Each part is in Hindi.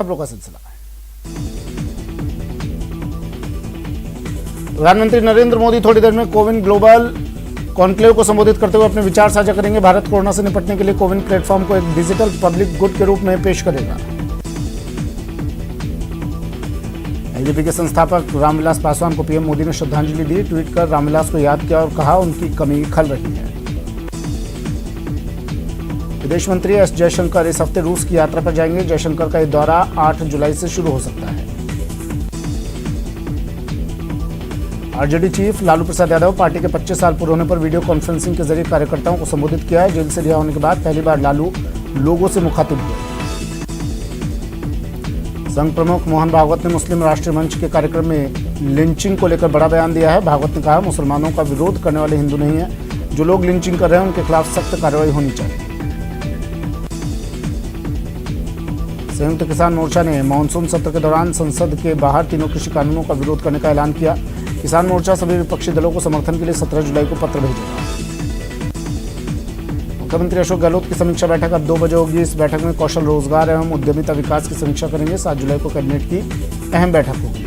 खबरों का सिलसिला। प्रधानमंत्री नरेंद्र मोदी थोड़ी देर में कोविन ग्लोबल कॉन्क्लेव को संबोधित करते हुए अपने विचार साझा करेंगे। भारत कोरोना से निपटने के लिए कोविन प्लेटफॉर्म को एक डिजिटल पब्लिक गुड के रूप में पेश करेगा। एलजेपी के संस्थापक रामविलास पासवान को पीएम मोदी ने श्रद्धांजलि दी। ट्वीट कर रामविलास को याद किया और कहा उनकी कमी खल रही है। विदेश मंत्री एस जयशंकर इस हफ्ते रूस की यात्रा पर जाएंगे। जयशंकर का यह दौरा 8 जुलाई से शुरू हो सकता है। RJD chief Lalu Prasad Yadav party के 25 साल पूरे होने पर वीडियो कॉन्फ्रेंसिंग के जरिए कार्यकर्ताओं को संबोधित किया है। जेल से रिहा होने के बाद पहली बार लालू लोगों से मुखातिब हुए। संघ प्रमुख मोहन भागवत ने मुस्लिम राष्ट्रीय मंच के कार्यक्रम में लिंचिंग को लेकर बड़ा बयान दिया है। भागवत ने कहा मुसलमानों का विरोध करने वाले हिंदू नहीं है। जो लोग लिंचिंग कर रहे हैं उनके खिलाफ सख्त कार्रवाई होनी चाहिए। संयुक्त किसान मोर्चा ने मानसून सत्र के दौरान संसद के बाहर तीनों कृषि कानूनों का विरोध करने का ऐलान किया। किसान मोर्चा सभी विपक्षी दलों को समर्थन के लिए 17 जुलाई को पत्र भेजेगा। मुख्यमंत्री अशोक गहलोत की समीक्षा बैठक अब 2 बजे होगी। इस बैठक में कौशल रोजगार एवं उद्यमिता विकास की समीक्षा करेंगे। 7 जुलाई को कैबिनेट की अहम बैठक होगी।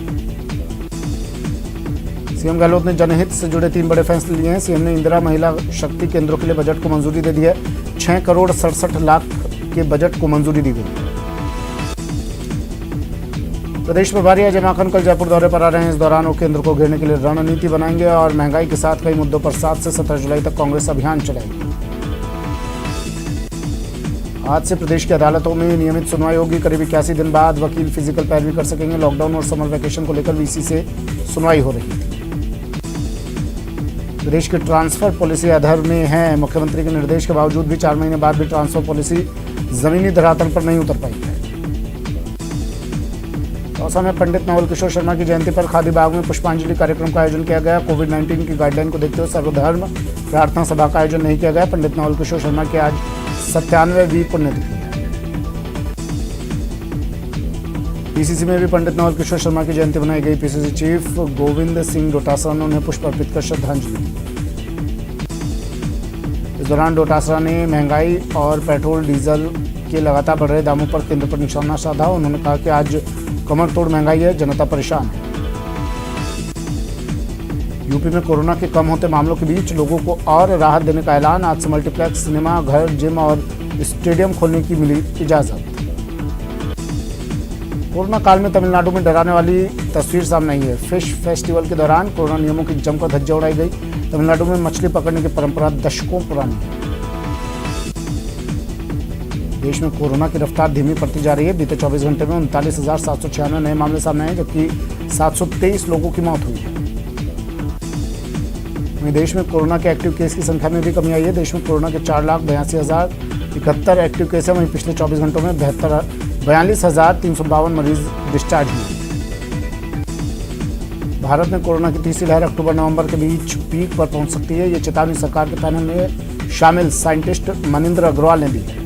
सीएम गहलोत ने जनहित से जुड़े 3 बड़े फैसले लिए हैं। सीएम ने इंदिरा महिला शक्ति केंद्रों के लिए बजट को मंजूरी दे दी है। 6 करोड़ 67 लाख के बजट को मंजूरी दी गई। प्रदेश प्रभारी अजय माकन कल जयपुर दौरे पर आ रहे हैं। इस दौरान वो केंद्र को घेरने के लिए रणनीति बनाएंगे और महंगाई के साथ कई मुद्दों पर 7 से 17 जुलाई तक कांग्रेस अभियान चलाएगी। आज से प्रदेश की अदालतों में नियमित सुनवाई होगी। करीब 81 दिन बाद वकील फिजिकल पैरवी कर सकेंगे। लॉकडाउन और समर वैकेशन को लेकर वीसी से सुनवाई हो रही है। प्रदेश की ट्रांसफर पॉलिसी अधर में है। मुख्यमंत्री के निर्देश के बावजूद भी 4 महीने बाद भी ट्रांसफर पॉलिसी जमीनी धरातल पर नहीं उतर पाई है। दौसा में पंडित नवल किशोर शर्मा की जयंती पर खादी बाग में पुष्पांजलि कार्यक्रम का आयोजन किया गया। कोविड-19 की गाइडलाइन को देखते हुए सर्वधर्म प्रार्थना सभा का आयोजन नहीं किया गया। पंडित नवल किशोर शर्मा की आज 97वीं पुण्यतिथि है। पीसीसी में भी पंडित नवल किशोर शर्मा की जयंती मनाई गई। पीसीसी चीफ गोविंद सिंह डोटासरा ने उन्हें पुष्प अर्पित कर श्रद्धांजलि दी। इस दौरान डोटासरा ने महंगाई और पेट्रोल डीजल के लगातार बढ़ रहे दामों पर केंद्र पर निशाना साधा। उन्होंने कहा कि आज कमर तोड़ महंगाई है, जनता परेशान है। यूपी में कोरोना के कम होते मामलों के बीच लोगों को और राहत देने का ऐलान। आज से मल्टीप्लेक्स, सिनेमा घर, जिम और स्टेडियम खोलने की मिली इजाजत। कोरोना काल में तमिलनाडु में डराने वाली तस्वीर सामने आई है। फिश फेस्टिवल के दौरान कोरोना नियमों की जमकर धज्जियां उड़ाई गई। तमिलनाडु में मछली पकड़ने की परंपरा दशकों पुरानी है। देश में कोरोना की रफ्तार धीमी पड़ती जा रही है। बीते 24 घंटे में 39,796 नए मामले सामने आए, जबकि 723 लोगों की मौत हुई है। वहीं देश में कोरोना के एक्टिव केस की संख्या में भी कमी आई है। देश में कोरोना के 4,82,071 एक्टिव केस हैं। वहीं पिछले 24 घंटों में 42,352 मरीज डिस्चार्ज हुए। भारत में कोरोना की तीसरी लहर अक्टूबर-नवंबर के बीच पीक पर पहुंच सकती है। ये चेतावनी सरकार के पैनल में शामिल साइंटिस्ट मनिंदर अग्रवाल ने दी है।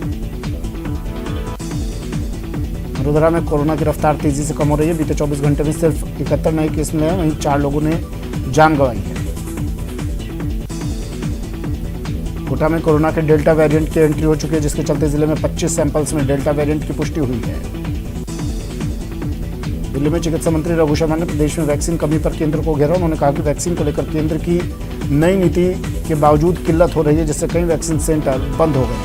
वडोदरा में कोरोना की रफ्तार तेजी से कम हो रही है। बीते 24 घंटे में सिर्फ 71 नए केस मिले हैं। वहीं 4 लोगों ने जान गंवाई है। कोटा में कोरोना के डेल्टा वेरिएंट की एंट्री हो चुकी है, जिसके चलते जिले में 25 सैंपल्स में डेल्टा वेरिएंट की पुष्टि हुई है। दिल्ली में चिकित्सा मंत्री रघु शर्मा ने प्रदेश में वैक्सीन कमी पर केंद्र को घेरा। उन्होंने कहा कि वैक्सीन को लेकर केंद्र की नई नीति के बावजूद किल्लत हो रही है, जिससे कई वैक्सीन सेंटर बंद हो गए।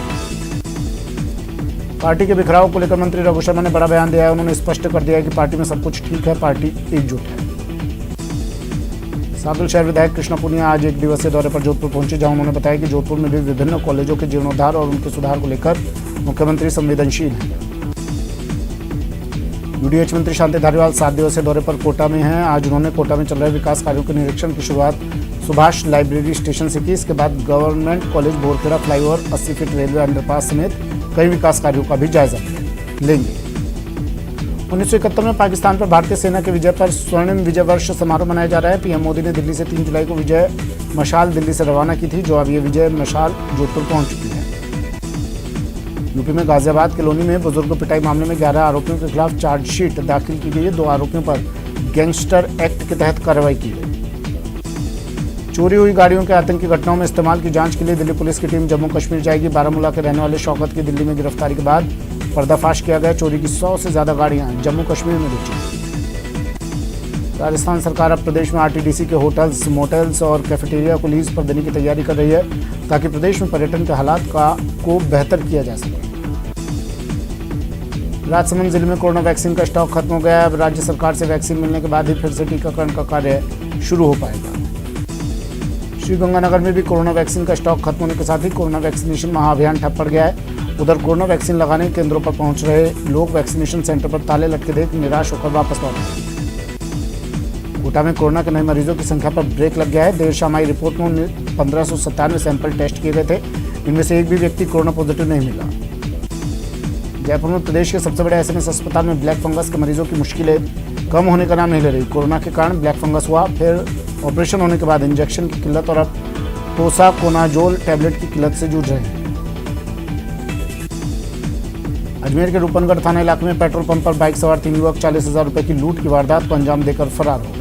पार्टी के बिखराव को लेकर मंत्री रघु शर्मा ने बड़ा बयान दिया है। उन्होंने स्पष्ट कर दिया है कि पार्टी में सब कुछ ठीक है, पार्टी एकजुट है। सादुल शहर विधायक कृष्णा पुनिया आज 1 दिवसीय दौरे पर जोधपुर पहुंचे, जहां उन्होंने बताया कि जोधपुर में भी विभिन्न कॉलेजों के जीर्णोद्धार और उनके सुधार को लेकर मुख्यमंत्री संवेदनशील हैं। यूडीएच मंत्री शांति धारीवाल 7 दिवसीय दौरे पर कोटा में हैं। आज उन्होंने कोटा में चल रहे विकास कार्यों के निरीक्षण की शुरुआत सुभाष लाइब्रेरी स्टेशन से की। इसके बाद government college Borkheda flyover, 80 feet railway underpass समेत कई विकास कार्यों का भी जायजा लेंगे। 1971 में पाकिस्तान पर भारतीय सेना के विजय पर स्वर्णिम विजय वर्ष समारोह मनाया जा रहा है। पीएम मोदी ने दिल्ली से 3 जुलाई को विजय मशाल दिल्ली से रवाना की थी, जो अब ये विजय मशाल जोधपुर पहुंच चुकी है। यूपी में गाजियाबाद कॉलोनी में बुजुर्ग पिटाई मामले में 11 आरोपियों के खिलाफ चार्जशीट दाखिल की गई है। 2 आरोपियों पर गैंगस्टर एक्ट के तहत कार्रवाई की गई। चोरी हुई गाड़ियों के आतंकी घटनाओं में इस्तेमाल की जांच के लिए दिल्ली पुलिस की टीम जम्मू कश्मीर जाएगी। बारामूला के रहने वाले शौकत की दिल्ली में गिरफ्तारी के बाद पर्दाफाश किया गया। चोरी की 100 से ज्यादा गाड़ियां जम्मू कश्मीर में लुटी। राजस्थान सरकार अब प्रदेश में आरटीडीसी के होटल्स, मोटेल्स और कैफेटेरिया को लीज पर देने की तैयारी कर रही है ताकि प्रदेश में पर्यटन के हालात को बेहतर किया जा सके। राजसमंद जिले में कोरोना वैक्सीन का स्टॉक खत्म हो गया है। अब राज्य सरकार से वैक्सीन मिलने के बाद ही फिर से टीकाकरण का कार्य शुरू हो पाएगा। श्रीगंगानगर में भी कोरोना वैक्सीन का स्टॉक खत्म होने के साथ ही कोरोना वैक्सीनेशन महाअभियान ठप पड़ गया है। उधर कोरोना वैक्सीन लगाने केंद्रों पर पहुंच रहे लोग वैक्सीनेशन सेंटर पर ताले लटके देख निराश होकर वापस लौटे। कोटा में कोरोना के नए मरीजों की संख्या पर ब्रेक लग गया है। देर शाम आई रिपोर्ट में 1597 सैंपल टेस्ट किए गए थे। इनमें से एक भी व्यक्ति कोरोना पॉजिटिव नहीं मिला। जयपुर में प्रदेश के सबसे बड़े एसएमएस अस्पताल में ब्लैक फंगस के मरीजों की मुश्किलें कम होने का नाम नहीं ले रही। कोरोना के कारण ब्लैक फंगस हुआ, फिर ऑपरेशन होने के बाद इंजेक्शन की किल्लत और अब टोसाकोनाजोल टैबलेट की किल्लत से जूझ रहे हैं। अजमेर के रूपनगढ़ थाना इलाके में पेट्रोल पंप पर बाइक सवार 3 युवक 40,000 रुपए की लूट की वारदात को अंजाम देकर फरार हो गए।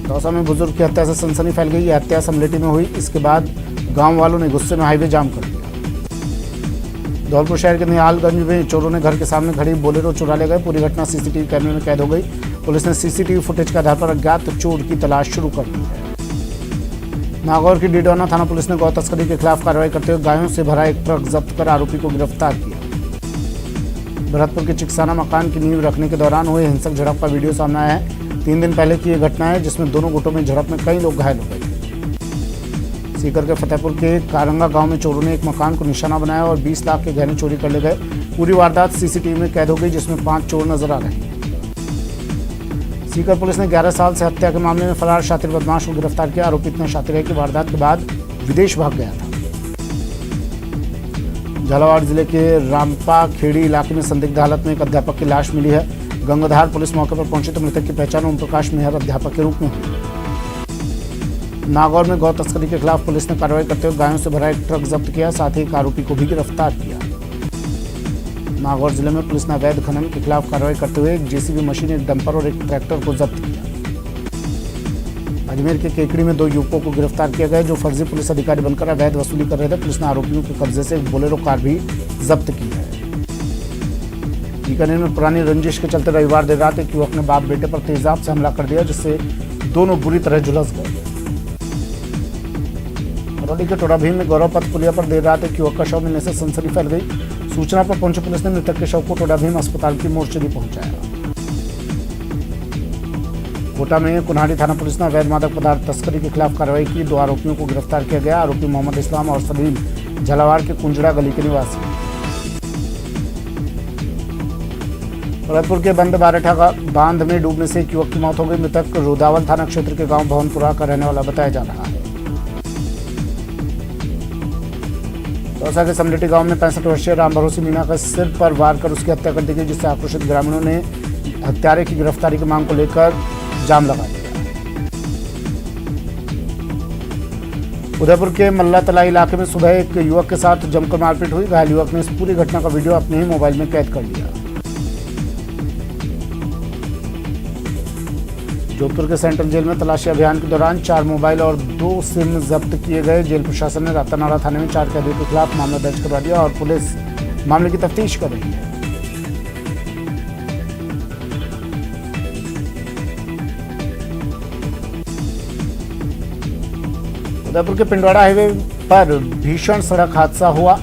दौसा में बुजुर्ग की हत्या से सनसनी फैल गई। यह हत्या समलेटी में हुई। इसके बाद गांव वालों ने गुस्से में हाईवे जाम कर दिया। धौलपुर शहर के निहालगंज में चोरों ने घर के सामने खड़ी बोलेरो चुरा ले गए। पूरी घटना सीसीटीवी कैमरे में कैद हो गई। पुलिस ने सीसीटीवी फुटेज के आधार पर अज्ञात चोर की तलाश शुरू कर दी है। नागौर की डीडौना थाना पुलिस ने गौ तस्करी के खिलाफ कार्रवाई करते हुए गायों से भरा एक ट्रक जब्त कर आरोपी को गिरफ्तार किया। भरतपुर के चिकसाना मकान की नींव रखने के दौरान हुए हिंसक झड़प का वीडियो सामने आया है। 3 दिन पहले की यह घटना है जिसमें दोनों गुटों में झड़प में कई लोग घायल हो गए। सीकर के फतेहपुर के कारंगा गांव में चोरों ने एक मकान को निशाना बनाया और 20 लाख के गहने चोरी कर ले गए। पूरी वारदात सीसीटीवी में कैद हो गई जिसमें 5 चोर नजर आ रहे हैं। सीकर पुलिस ने 11 साल से हत्या के मामले में फरार शातिर बदमाश को गिरफ्तार किया। आरोपी इतना शातिर है कि वारदात के बाद विदेश भाग गया था। झालावाड़ जिले के रामपा खेड़ी इलाके में संदिग्ध हालत में एक अध्यापक की लाश मिली है। गंगाधार पुलिस मौके पर पहुंची तो मृतक की पहचान ओम प्रकाश मेहर अध्यापक के रूप में हुई। नागौर में गौ तस्करी के खिलाफ पुलिस ने कार्रवाई करते हुए गायों से भरा एक ट्रक जब्त किया। साथ ही एक आरोपी को भी गिरफ्तार किया। नागौर जिले में पुलिस ने अवैध खनन के खिलाफ कार्रवाई करते हुए एक जेसीबी मशीन, एक डंपर और एक ट्रैक्टर को जब्त किया। अजमेर के केकड़ी में 2 युवकों को गिरफ्तार किया गया जो फर्जी पुलिस अधिकारी बनकर अवैध वसूली कर रहे थे। पुलिस ने आरोपियों के कब्जे से एक बोलेरो कार भी जब्त की है। बीकानेर में पुरानी रंजिश के चलते रविवार देर रात एक युवक ने बाप बेटे पर तेजाब से हमला कर दिया जिससे दोनों बुरी तरह झुलस गए। करौली के टोडाभीम में गौरव पथ पुलिया पर देर रात एक युवक का शव मिलने से सनसनी फैल गई। सूचना पर पहुंची पुलिस ने मृतक के शव को टोडाभीम अस्पताल की मोर्चरी पहुंचाया। कोटा में कुन्हाड़ी थाना पुलिस ने अवैध मादक पदार्थ तस्करी के खिलाफ कार्रवाई की। 2 आरोपियों को गिरफ्तार किया गया। आरोपी मोहम्मद इस्लाम और सलीम झालावाड़ के कुंजड़ा गली के निवासी। भरतपुर के बंद बारेठा बांध में डूबने से एक युवक की मौत हो गई। मृतक रुदावल थाना क्षेत्र के गांव भवनपुरा का रहने वाला बताया जा रहा है। दौसा के समलेटी गांव में 65 वर्षीय राम भरोसी मीना का सिर पर वार कर उसकी हत्या कर दी गई जिससे आक्रोशित ग्रामीणों ने हत्यारे की गिरफ्तारी की मांग को लेकर जाम लगा दिया। उदयपुर के मल्ला तलाई इलाके में सुबह एक युवक के साथ जमकर मारपीट हुई। घायल युवक ने इस पूरी घटना का वीडियो अपने ही मोबाइल में कैद कर लिया। जोधपुर के सेंट्रल जेल में तलाशी अभियान के दौरान 4 मोबाइल और 2 सिम जब्त किए गए। जेल प्रशासन ने रातानाड़ा थाने में 4 कैदियों के खिलाफ मामला दर्ज करवा दिया और पुलिस मामले की तफ्तीश कर रही है। उदयपुर के पिंडवाड़ा हाईवे पर भीषण सड़क हादसा हुआ।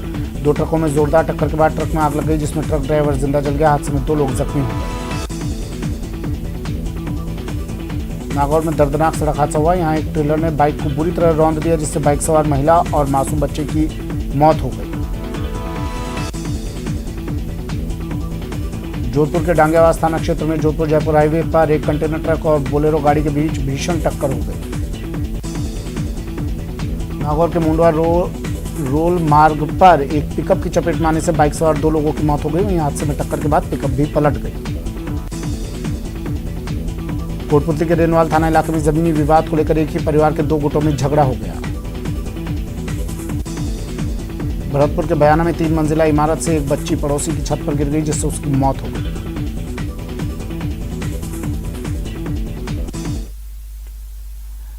2 ट्रकों में जोरदार टक्कर के बाद ट्रक में आग लग गई जिसमें ट्रक ड्राइवर जिंदा जल गया। हादसे में 2 लोग जख्मी हो गए। नागौर में दर्दनाक सड़क हादसा हुआ। यहाँ एक ट्रेलर ने बाइक को बुरी तरह रौंद दिया जिससे बाइक सवार महिला और मासूम बच्चे की मौत हो गई। जोधपुर के डांगेवास थाना क्षेत्र में जोधपुर जयपुर हाईवे पर एक कंटेनर ट्रक और बोलेरो गाड़ी के बीच भीषण टक्कर हो गई। नागौर के मुंडवा रोल मार्ग पर एक पिकअप की चपेट में आने से बाइक सवार 2 लोगों की मौत हो गई। वहीं हादसे में टक्कर के बाद पिकअप भी पलट गई। कोटपुतली के रेनवाल थाना इलाके में जमीनी विवाद को लेकर एक ही परिवार के 2 गुटों में झगड़ा हो गया। भरतपुर के बयाना में 3 मंजिला इमारत से एक बच्ची पड़ोसी की छत पर गिर गई जिससे उसकी मौत हो गई।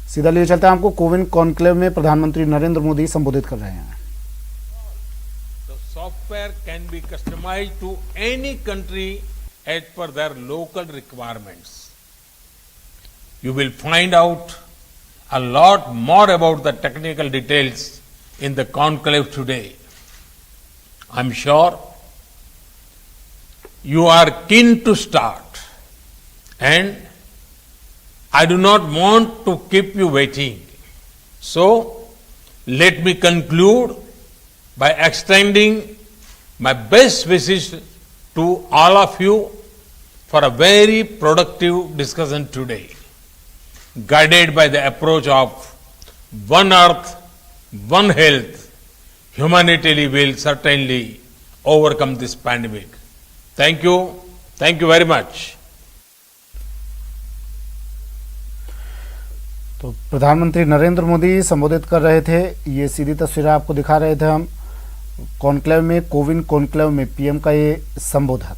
सीधा लिए चलते हैं आपको कोविन कॉन्क्लेव में प्रधानमंत्री नरेंद्र मोदी संबोधित कर रहे हैं। The software can can be customized to any country as per their local requirements. You will find out a lot more about the technical details in the conclave today. I'm sure you are keen to start, and I do not want to keep you waiting. So, let me conclude by extending my best wishes to all of you for a very productive discussion today, guided by the approach of one earth, one health. Humanity will certainly overcome this pandemic. Thank you. Thank you very much. तो प्रधानमंत्री नरेंद्र मोदी संबोधित कर रहे थे। ये सीधी तस्वीरें आपको दिखा रहे थे हम कॉन्क्लेव में, कोविन कॉन्क्लेव में पीएम का ये संबोधन।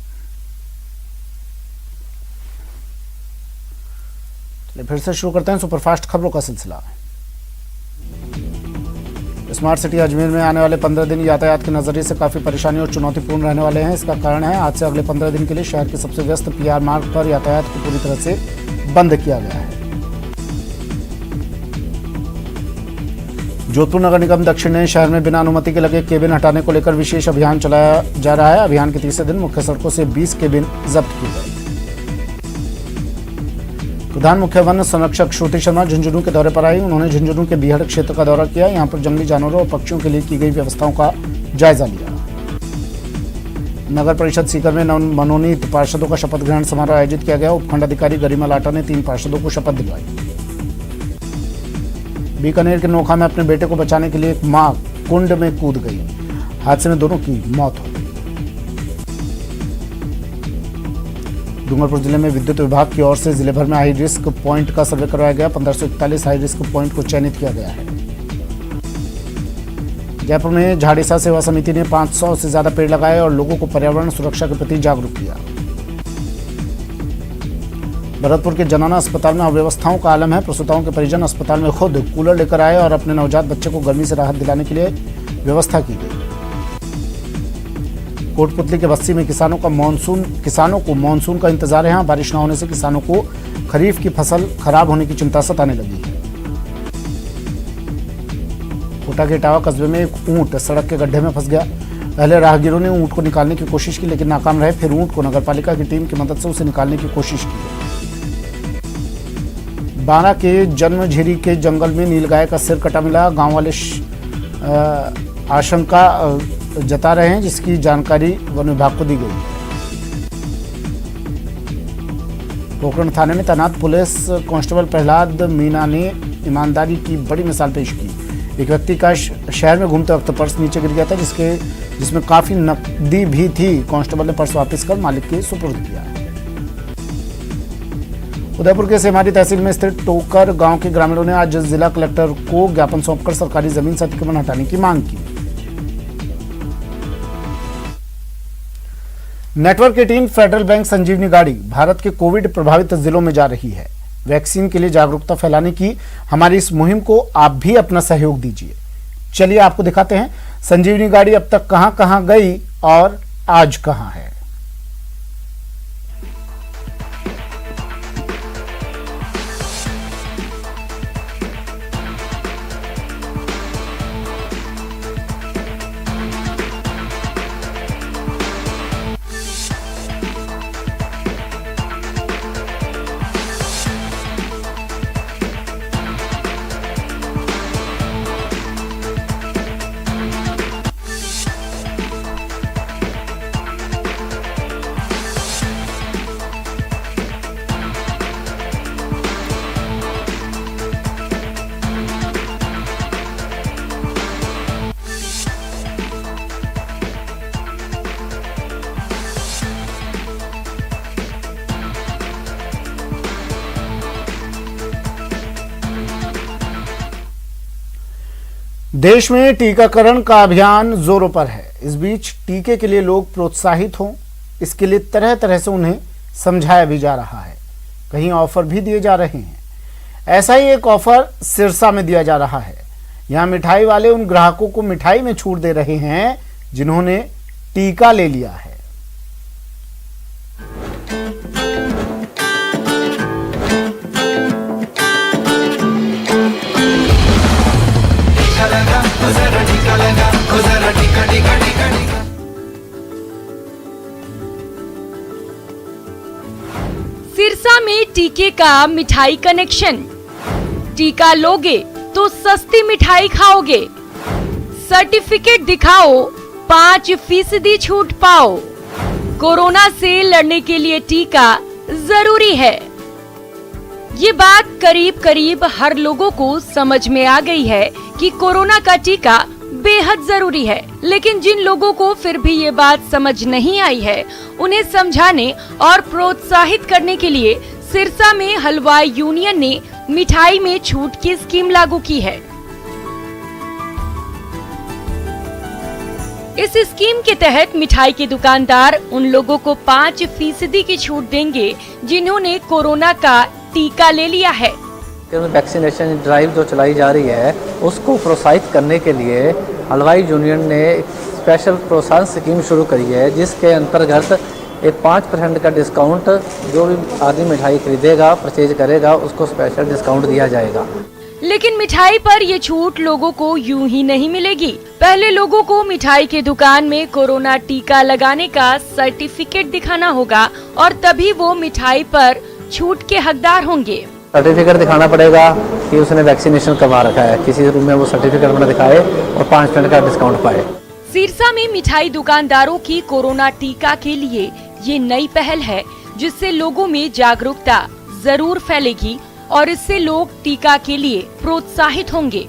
चलिए फिर से शुरू करते हैं सुपरफास्ट खबरों का सिलसिला। स्मार्ट सिटी अजमेर में आने वाले 15 दिन यातायात के नजरिए से काफी परेशानी और चुनौतीपूर्ण रहने वाले हैं। इसका कारण है आज से अगले 15 दिन के लिए शहर के सबसे व्यस्त पीआर मार्ग पर यातायात को पूरी तरह से बंद किया गया है। जोधपुर नगर निगम दक्षिण ने शहर में बिना अनुमति के लगे केबिन हटाने को लेकर विशेष अभियान चलाया जा रहा है। अभियान के तीसरे दिन मुख्य सड़कों से 20 केबिन जब्त किए गए। प्रधान मुख्य वन संरक्षक श्रुति शर्मा झुंझुनू के दौरे पर आई। उन्होंने झुंझुनू के बीहड़ क्षेत्र का दौरा किया। यहां पर जंगली जानवरों और पक्षियों के लिए की गई व्यवस्थाओं का जायजा लिया। नगर परिषद सीकर में मनोनीत पार्षदों का शपथ ग्रहण समारोह आयोजित किया गया। उपखंड अधिकारी गरिमा लाटा ने 3 पार्षदों को शपथ दिलवाई। बीकानेर के नोखा में अपने बेटे को बचाने के लिए एक मां कुंड में कूद गई। हादसे में दोनों की मौत हो गई। डूंगरपुर जिले में विद्युत विभाग की ओर से जिले भर में हाई रिस्क पॉइंट का सर्वे करवाया गया। 1541 हाई रिस्क पॉइंट को चयनित किया गया है। जयपुर में झाड़ीसा सेवा समिति ने 500 से ज्यादा पेड़ लगाए और लोगों को पर्यावरण सुरक्षा के प्रति जागरूक किया। भरतपुर के जनाना अस्पताल में अव्यवस्थाओं का आलम है। प्रसूताओं के परिजन अस्पताल में खुद कूलर लेकर आए और अपने नवजात बच्चे को गर्मी से राहत दिलाने के लिए व्यवस्था की गई। कोटपुतली के बस्ती में किसानों को मानसून का इंतजार है। यहाँ बारिश न होने से किसानों को खरीफ की फसल खराब होने की चिंता सताने लगी है। कोटा के इटावा कस्बे में एक ऊंट सड़क के गड्ढे में फंस गया। पहले राहगीरों ने ऊंट को निकालने की कोशिश की लेकिन नाकाम रहे। फिर ऊंट को नगरपालिका की टीम की मदद से उसे निकालने की कोशिश की। बारा के जन्मझिरी के जंगल में नीलगाय का सिर कटा मिला। गांव वाले आशंका जता रहे हैं जिसकी जानकारी वन विभाग को दी गई। पोखरण थाने में तैनात पुलिस कांस्टेबल प्रहलाद मीना ने ईमानदारी की बड़ी मिसाल पेश की। एक व्यक्ति का शहर में घूमते वक्त पर्स नीचे गिर गया था जिसमें काफी नकदी भी थी। कांस्टेबल ने पर्स वापस कर मालिक के सुपुर्द किया। उदयपुर के सेमारी तहसील में स्थित टोकर गांव के ग्रामीणों ने आज जिला कलेक्टर को ज्ञापन सौंपकर सरकारी जमीन से अतिक्रमण हटाने की मांग की। नेटवर्क की टीम फेडरल बैंक संजीवनी गाड़ी भारत के कोविड प्रभावित जिलों में जा रही है। वैक्सीन के लिए जागरूकता फैलाने की हमारी इस मुहिम को आप भी अपना सहयोग दीजिए। चलिए आपको दिखाते हैं संजीवनी गाड़ी अब तक कहां कहां गई और आज कहां है। देश में टीकाकरण का अभियान जोरों पर है। इस बीच टीके के लिए लोग प्रोत्साहित हों, इसके लिए तरह तरह से उन्हें समझाया भी जा रहा है। कहीं ऑफर भी दिए जा रहे हैं। ऐसा ही एक ऑफर सिरसा में दिया जा रहा है। यहां मिठाई वाले उन ग्राहकों को मिठाई में छूट दे रहे हैं जिन्होंने टीका ले लिया है। सिरसा में टीके का मिठाई कनेक्शन। टीका लोगे तो सस्ती मिठाई खाओगे। सर्टिफिकेट दिखाओ 5% छूट पाओ। कोरोना से लड़ने के लिए टीका जरूरी है। ये बात करीब करीब हर लोगों को समझ में आ गई है कि कोरोना का टीका बेहद जरूरी है, लेकिन जिन लोगों को फिर भी ये बात समझ नहीं आई है, उन्हें समझाने और प्रोत्साहित करने के लिए सिरसा में हलवाई यूनियन ने मिठाई में छूट की स्कीम लागू की है। इस स्कीम के तहत मिठाई के दुकानदार उन लोगों को 5% की छूट देंगे जिन्होंने कोरोना का टीका ले लिया है। वैक्सीनेशन ड्राइव जो चलाई जा रही है उसको प्रोत्साहित करने के लिए हलवाई यूनियन ने एक स्पेशल प्रोत्साहन स्कीम शुरू करी है, जिसके अंतर्गत एक 5% का डिस्काउंट जो भी आदमी मिठाई खरीदेगा, परचेज करेगा, उसको स्पेशल डिस्काउंट दिया जाएगा। लेकिन मिठाई पर ये छूट लोगों को यूं ही नहीं मिलेगी। पहले लोगों को मिठाई के दुकान में कोरोना टीका लगाने का सर्टिफिकेट दिखाना होगा और तभी वो मिठाई पर छूट के हकदार होंगे। सर्टिफिकेट दिखाना पड़ेगा कि उसने वैक्सीनेशन करवा रखा है, किसी रूम में वो सर्टिफिकेट अपना दिखाए और 5% का डिस्काउंट पाए। सिरसा में मिठाई दुकानदारों की कोरोना टीका के लिए ये नई पहल है, जिससे लोगों में जागरूकता जरूर फैलेगी और इससे लोग टीका के लिए प्रोत्साहित होंगे।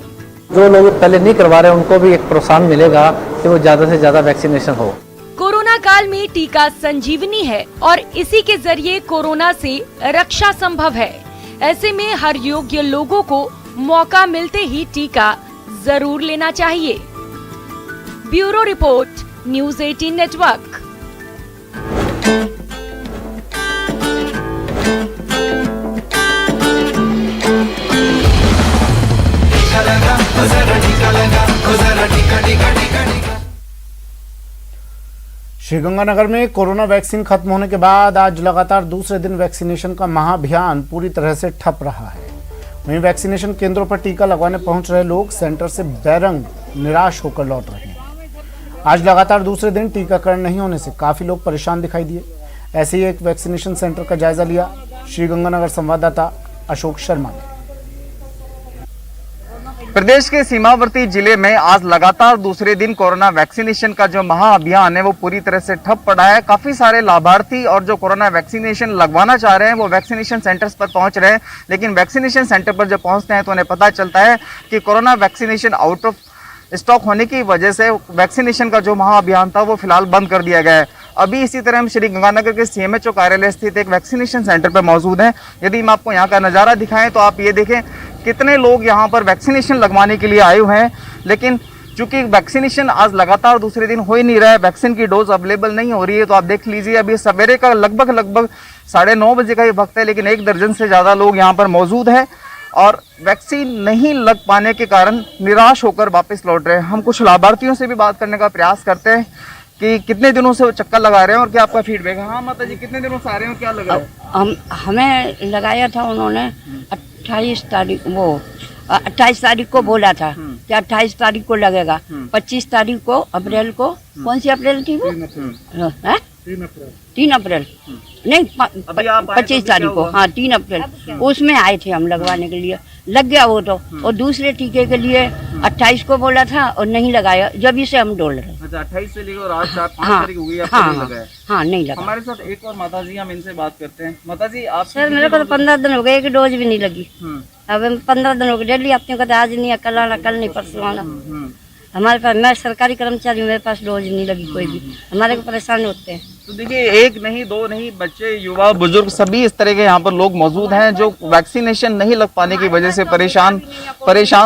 जो लोग पहले नहीं करवा रहे उनको भी एक प्रोत्साहन मिलेगा कि वो ज्यादा से ज्यादा वैक्सीनेशन हो। कोरोना काल में टीका संजीवनी है और इसी के जरिए कोरोना से रक्षा संभव है। ऐसे में हर योग्य लोगों को मौका मिलते ही टीका जरूर लेना चाहिए। Bureau report, news 18 network. Sriganganagar में कोरोना वैक्सीन खत्म होने के बाद आज लगातार दूसरे दिन वैक्सीनेशन का महाअभियान पूरी तरह से ठप रहा है। वहीं वैक्सीनेशन केंद्रों पर टीका लगवाने पहुंच रहे लोग सेंटर से बैरंग निराश होकर लौट रहे हैं। आज लगातार दूसरे दिन टीकाकरण नहीं होने से काफी लोग परेशान दिखाई दिए। ऐसे ही एक वैक्सीनेशन सेंटर का जायजा लिया श्रीगंगानगर संवाददाता अशोक शर्मा ने। प्रदेश के सीमावर्ती जिले में आज लगातार दूसरे दिन कोरोना वैक्सीनेशन का जो महाअभियान है वो पूरी तरह से ठप पड़ा है। काफी सारे लाभार्थी और जो कोरोना वैक्सीनेशन लगवाना चाह रहे हैं वो वैक्सीनेशन सेंटर्स पर पहुंच रहे हैं, लेकिन वैक्सीनेशन सेंटर पर जब पहुंचते हैं तो उन्हें पता चलता है कि corona vaccination out of stock होने की वजह से वैक्सीनेशन का जो महाअभियान था वो फिलहाल बंद कर दिया गया है। अभी इसी तरह हम श्रीगंगानगर के CMHO कार्यालय स्थित एक वैक्सीनेशन सेंटर पर मौजूद हैं। यदि हम आपको यहाँ का नज़ारा दिखाएं तो आप ये देखें कितने लोग यहाँ पर वैक्सीनेशन लगवाने के लिए आए हुए हैं, लेकिन चूंकि वैक्सीनेशन आज लगातार दूसरे दिन हो ही नहीं रहा है, वैक्सीन की डोज अवेलेबल नहीं हो रही है। तो आप देख लीजिए अभी सवेरे का लगभग 9:30 बजे का ये वक्त है, लेकिन 1 दर्जन से ज़्यादा लोग यहाँ पर मौजूद है और वैक्सीन नहीं लग पाने के कारण निराश होकर वापस लौट रहे हैं। हम कुछ लाभार्थियों से भी बात करने का प्रयास करते हैं कि कितने दिनों से वो चक्कर लगा रहे हैं और क्या आपका फीडबैक है। हाँ माता जी, कितने दिनों से आ रहे हैं, क्या लगा है? हमें लगाया था उन्होंने 28 तारीख को बोला था कि 28 तारीख को लगेगा। 25 तारीख को अप्रैल को, कौन सी अप्रैल थी वो? 3 अप्रैल नहीं, 25 तारीख को, हाँ 3 अप्रैल, उसमें आए थे हम लगवाने के लिए। लग गया वो तो, और दूसरे टीके के लिए 28 को बोला था और नहीं लगाया, जब इसे हम डोल रहे। अच्छा, 28 से लेकर आज 4-5 तारीख हो गई, हाँ नहीं लगा। हमारे साथ एक और माता जी, हम इनसे बात करते हैं। माता जी, आप? सर मेरे को तो 15 दिन हो गए, एक डोज भी नहीं लगी। अब 15 दिन हो गए, डेली आपने कहते आज नहीं, कल आना, कल नहीं, परसों आना। हमारे पास, मैं सरकारी कर्मचारी, मेरे पास डोज नहीं लगी कोई भी, हमारे को परेशान होते हैं। तो देखिए, 1 नहीं 2 नहीं, बच्चे, युवा, बुजुर्ग सभी इस तरह के यहाँ पर लोग मौजूद हैं जो वैक्सीनेशन नहीं लग पाने की वजह से परेशान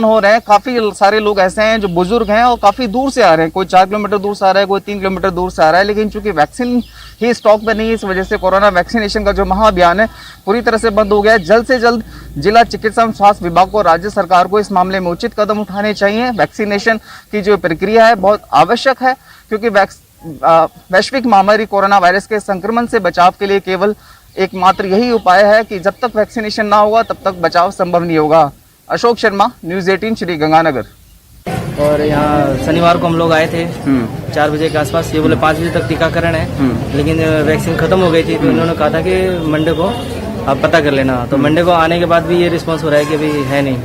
हो रहे हैं। काफी सारे लोग ऐसे हैं जो बुजुर्ग हैं और काफी दूर से आ रहे हैं, कोई 4 किलोमीटर दूर से आ रहा है, कोई 3 किलोमीटर दूर से आ रहा है, लेकिन चूंकि वैक्सीन ही स्टॉक में नहीं है, इस वजह से कोरोना वैक्सीनेशन का जो महाअभियान है पूरी तरह से बंद हो गया है। जल्द से जल्द जिला चिकित्सा एवं स्वास्थ्य विभाग को, राज्य सरकार को इस मामले में उचित कदम उठाने चाहिए। वैक्सीनेशन की जो प्रक्रिया है बहुत आवश्यक है, क्योंकि वैश्विक महामारी कोरोना वायरस के संक्रमण से बचाव के लिए केवल एकमात्र यही उपाय है कि जब तक वैक्सीनेशन ना होगा तब तक बचाव संभव नहीं होगा। अशोक शर्मा, न्यूज़ 18, श्री गंगानगर। और यहाँ शनिवार को हम लोग आए थे 4 बजे के आसपास। ये बोले 5 बजे तक टीकाकरण है, लेकिन वैक्सीन खत्म हो गई थी, तो इन्होंने कहा था कि मंडे को आप पता कर लेना। तो मंडे को आने के बाद भी ये रिस्पांस हो रहा है कि अभी है नहीं।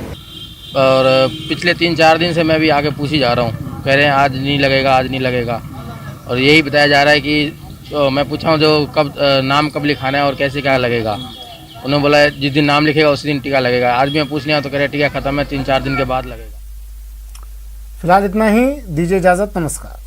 और पिछले 3-4 दिन से मैं भी आगे पूछ ही जा रहा हूँ, कह रहे हैं आज नहीं लगेगा, आज नहीं लगेगा। और यही बताया जा रहा है कि तो मैं पूछा हूँ जो कब नाम कब लिखाना है और कैसे क्या लगेगा। उन्होंने बोला जिस दिन नाम लिखेगा उसी दिन टीका लगेगा। आज भी मैं पूछ लिया तो कह रहे टीका खत्म है, 3-4 दिन के बाद लगेगा। फिलहाल इतना ही, दीजिए इजाजत, नमस्कार।